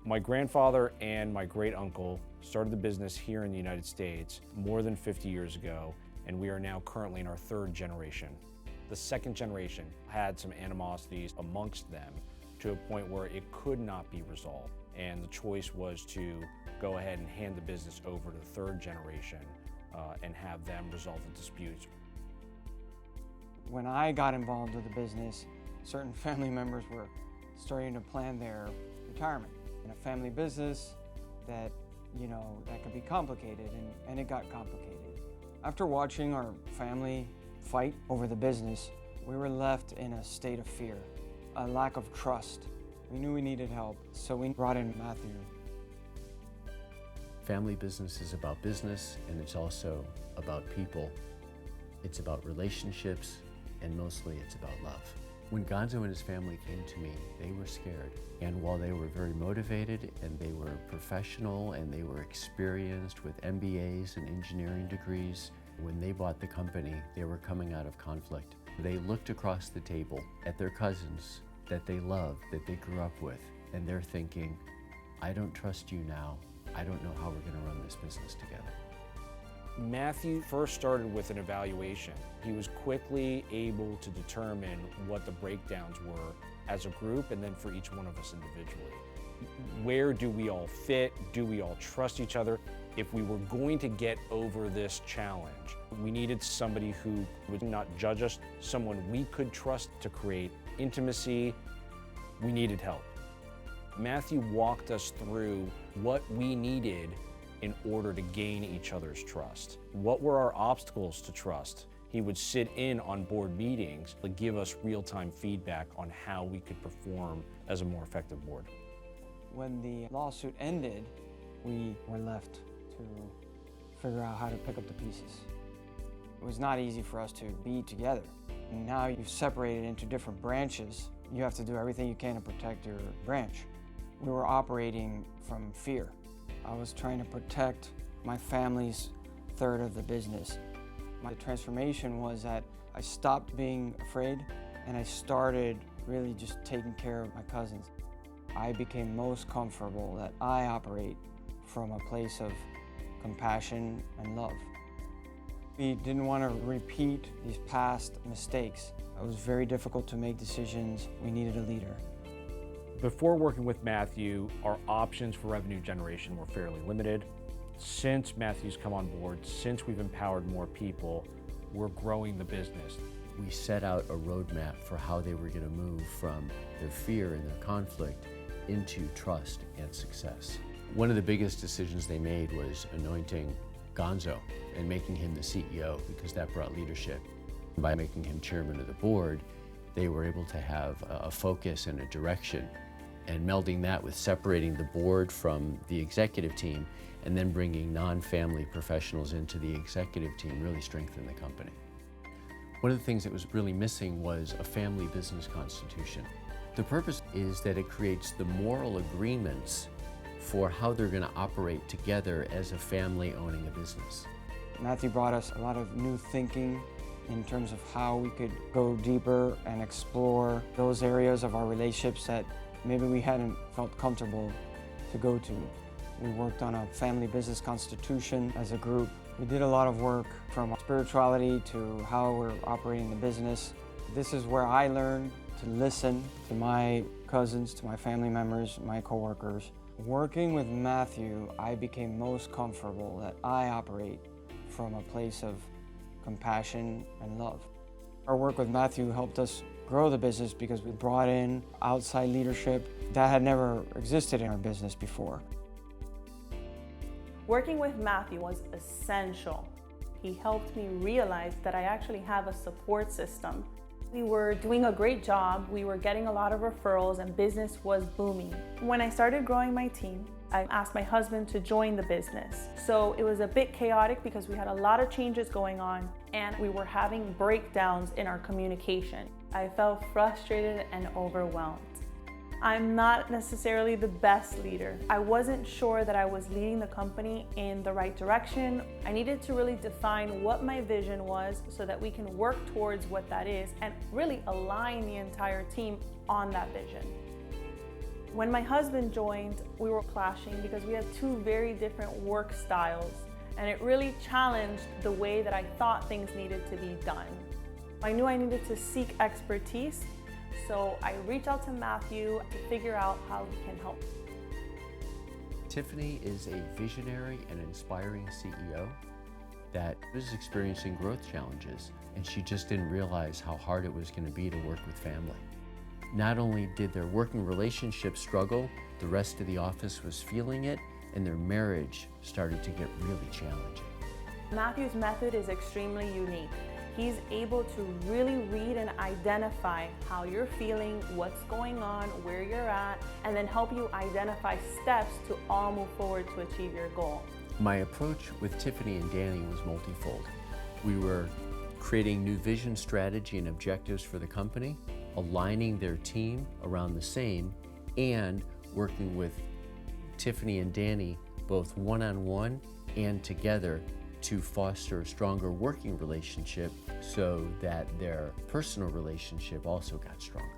My grandfather and my great uncle started the business here in the United States more than 50 years ago, and we are now currently in our third generation. The second generation had some animosities amongst them to a point where it could not be resolved, and the choice was to go ahead and hand the business over to the third generation and have them resolve the disputes. When I got involved with the business, certain family members were starting to plan their retirement. In a family business that, that could be complicated, and it got complicated. After watching our family fight over the business, we were left in a state of fear, a lack of trust. We knew we needed help, so we brought in Matthew. Family business is about business, and it's also about people. It's about relationships, and mostly it's about love. When Gonzo and his family came to me, they were scared. And while they were very motivated and they were professional and they were experienced with MBAs and engineering degrees, when they bought the company, they were coming out of conflict. They looked across the table at their cousins that they loved, that they grew up with, and they're thinking, I don't trust you now. I don't know how we're going to run this business together. Matthew first started with an evaluation. He was quickly able to determine what the breakdowns were as a group and then for each one of us individually. Where do we all fit? Do we all trust each other? If we were going to get over this challenge, we needed somebody who would not judge us, someone we could trust to create intimacy. We needed help. Matthew walked us through what we needed in order to gain each other's trust. What were our obstacles to trust? He would sit in on board meetings to give us real-time feedback on how we could perform as a more effective board. When the lawsuit ended, we were left to figure out how to pick up the pieces. It was not easy for us to be together. And now you've separated into different branches. You have to do everything you can to protect your branch. We were operating from fear. I was trying to protect my family's third of the business. My transformation was that I stopped being afraid and I started really just taking care of my cousins. I became most comfortable that I operate from a place of compassion and love. We didn't want to repeat these past mistakes. It was very difficult to make decisions. We needed a leader. Before working with Matthew, our options for revenue generation were fairly limited. Since Matthew's come on board, since we've empowered more people, we're growing the business. We set out a roadmap for how they were going to move from their fear and their conflict into trust and success. One of the biggest decisions they made was anointing Gonzo and making him the CEO, because that brought leadership. By making him chairman of the board, they were able to have a focus and a direction, and melding that with separating the board from the executive team and then bringing non-family professionals into the executive team really strengthened the company. One of the things that was really missing was a family business constitution. The purpose is that it creates the moral agreements for how they're going to operate together as a family owning a business. Matthew brought us a lot of new thinking in terms of how we could go deeper and explore those areas of our relationships that maybe we hadn't felt comfortable to go to. We worked on a family business constitution as a group. We did a lot of work from spirituality to how we're operating the business. This is where I learned to listen to my cousins, to my family members, my coworkers. Working with Matthew, I became most comfortable that I operate from a place of compassion and love. Our work with Matthew helped us grow the business because we brought in outside leadership that had never existed in our business before. Working with Matthew was essential. He helped me realize that I actually have a support system. We were doing a great job, we were getting a lot of referrals, and business was booming. When I started growing my team, I asked my husband to join the business. So it was a bit chaotic because we had a lot of changes going on and we were having breakdowns in our communication. I felt frustrated and overwhelmed. I'm not necessarily the best leader. I wasn't sure that I was leading the company in the right direction. I needed to really define what my vision was so that we can work towards what that is and really align the entire team on that vision. When my husband joined, we were clashing because we had two very different work styles, and it really challenged the way that I thought things needed to be done. I knew I needed to seek expertise, so I reached out to Matthew to figure out how he can help. Tiffany is a visionary and inspiring CEO that was experiencing growth challenges, and she just didn't realize how hard it was going to be to work with family. Not only did their working relationship struggle, the rest of the office was feeling it, and their marriage started to get really challenging. Matthew's method is extremely unique. He's able to really read and identify how you're feeling, what's going on, where you're at, and then help you identify steps to all move forward to achieve your goal. My approach with Tiffany and Danny was multifold. We were creating new vision, strategy, and objectives for the company, aligning their team around the same, and working with Tiffany and Danny both one-on-one and together to foster a stronger working relationship so that their personal relationship also got stronger.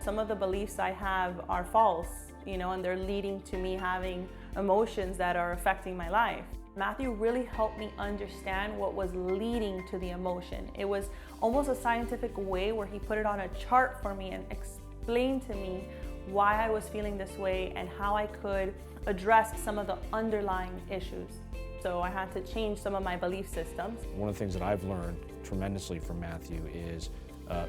Some of the beliefs I have are false, and they're leading to me having emotions that are affecting my life. Matthew really helped me understand what was leading to the emotion. It was almost a scientific way where he put it on a chart for me and explained to me why I was feeling this way and how I could address some of the underlying issues. So I had to change some of my belief systems. One of the things that I've learned tremendously from Matthew is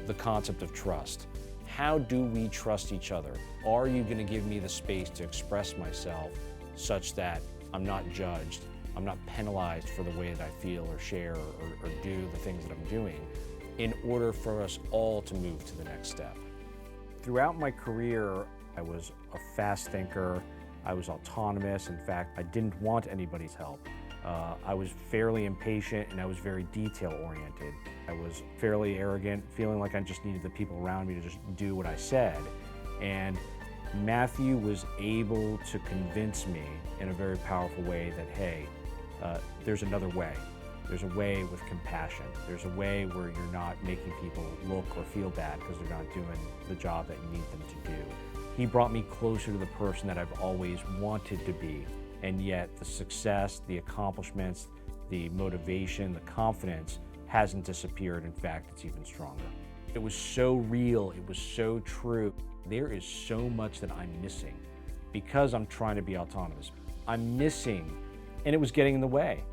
the concept of trust. How do we trust each other? Are you going to give me the space to express myself such that I'm not judged, I'm not penalized for the way that I feel or share or do the things that I'm doing, in order for us all to move to the next step? Throughout my career, I was a fast thinker, I was autonomous. In fact, I didn't want anybody's help. I was fairly impatient and I was very detail-oriented. I was fairly arrogant, feeling like I just needed the people around me to just do what I said. And Matthew was able to convince me in a very powerful way that, hey, there's another way. There's a way with compassion. There's a way where you're not making people look or feel bad because they're not doing the job that you need them to do. He brought me closer to the person that I've always wanted to be. And yet the success, the accomplishments, the motivation, the confidence hasn't disappeared. In fact, it's even stronger. It was so real, it was so true. There is so much that I'm missing because I'm trying to be autonomous. I'm missing, and it was getting in the way.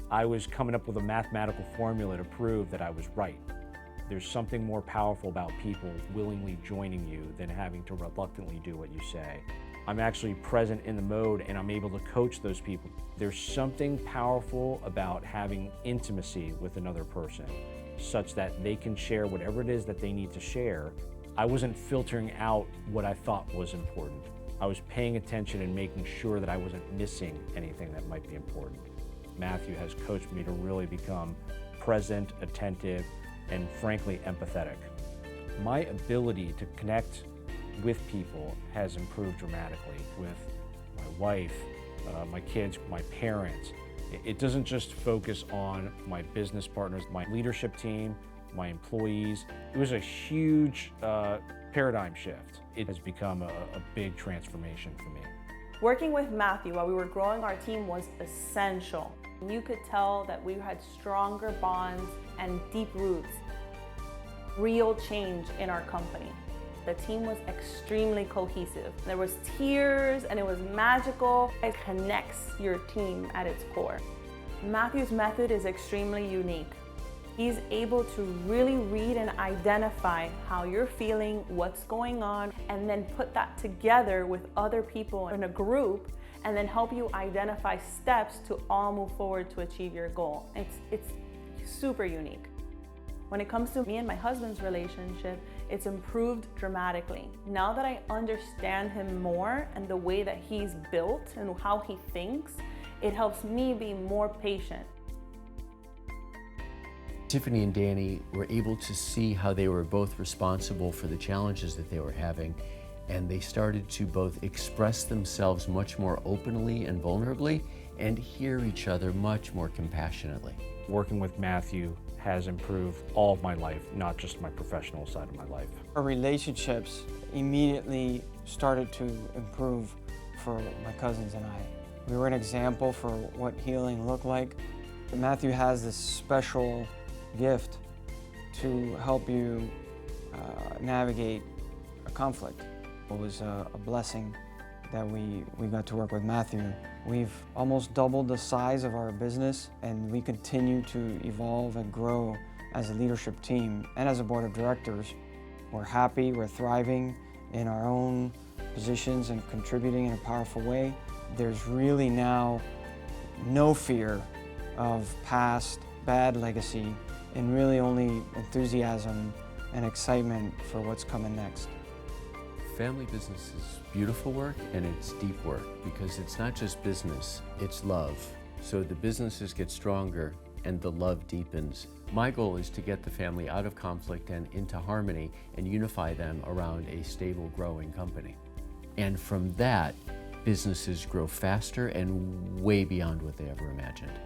I was coming up with a mathematical formula to prove that I was right. There's something more powerful about people willingly joining you than having to reluctantly do what you say. I'm actually present in the mode and I'm able to coach those people. There's something powerful about having intimacy with another person such that they can share whatever it is that they need to share. I wasn't filtering out what I thought was important. I was paying attention and making sure that I wasn't missing anything that might be important. Matthew has coached me to really become present, attentive, and frankly empathetic. My ability to connect with people has improved dramatically with my wife, my kids, my parents. It doesn't just focus on my business partners, my leadership team, my employees. It was a huge paradigm shift. It has become a big transformation for me. Working with Matthew while we were growing our team was essential. You could tell that we had stronger bonds and deep roots. Real change in our company. The team was extremely cohesive. There was tears and it was magical. It connects your team at its core. Matthew's method is extremely unique. He's able to really read and identify how you're feeling, what's going on, and then put that together with other people in a group and then help you identify steps to all move forward to achieve your goal. It's super unique. When it comes to me and my husband's relationship, it's improved dramatically. Now that I understand him more and the way that he's built and how he thinks, it helps me be more patient. Tiffany and Danny were able to see how they were both responsible for the challenges that they were having, and they started to both express themselves much more openly and vulnerably and hear each other much more compassionately. Working with Matthew has improved all of my life, not just my professional side of my life. Our relationships immediately started to improve for my cousins and I. We were an example for what healing looked like. Matthew has this special gift to help you navigate a conflict. It was a blessing that we got to work with Matthew. We've almost doubled the size of our business, and we continue to evolve and grow as a leadership team and as a board of directors. We're happy, we're thriving in our own positions and contributing in a powerful way. There's really now no fear of past bad legacy, and really only enthusiasm and excitement for what's coming next. Family business is beautiful work and it's deep work because it's not just business, it's love. So the businesses get stronger and the love deepens. My goal is to get the family out of conflict and into harmony and unify them around a stable, growing company. And from that, businesses grow faster and way beyond what they ever imagined.